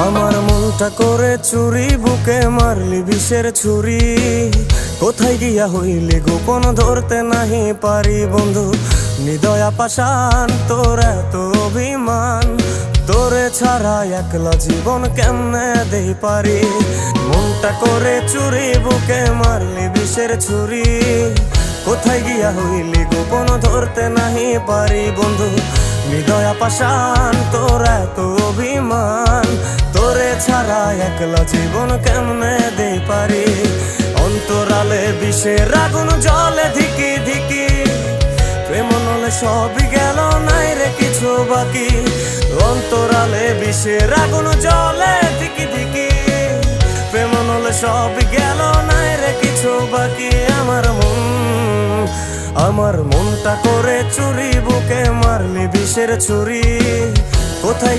আমার মনটা করে চুরি, বুকে মারলি বিষের ছুরি। কোথায় গিয়া হইলি গোপন ধরতে নাহি পারি বন্ধু। নিদয়া পাষাণ তোর এত অভিমান, তোরে ছাড়া একলা জীবন কেমনে দেই পারি। মনটা করে চুরি, বুকে মারলি বিষের ছুরি। কোথায় গিয়া হইলি গোপন ধরতে নাহি পারি বন্ধু। নিদয়া পাষাণ তোর এত অভিমান, তোরে ছাড়া একলা জীবন কেমনে দেই পারি। অন্তরালে বিষের আগুন জ্বলে ধিকি ধিকি, প্রেম নলে সবই গেল নাই রে কিছু বাকি। অন্তরালে বিষের আগুন জ্বলে ধিকি ধিকি, প্রেম নলে সবই গেল নাই রে কিছু বাকি। আমার মনটা করে চুরি, বুকে মারলি বিষের ছুরি। কোথায়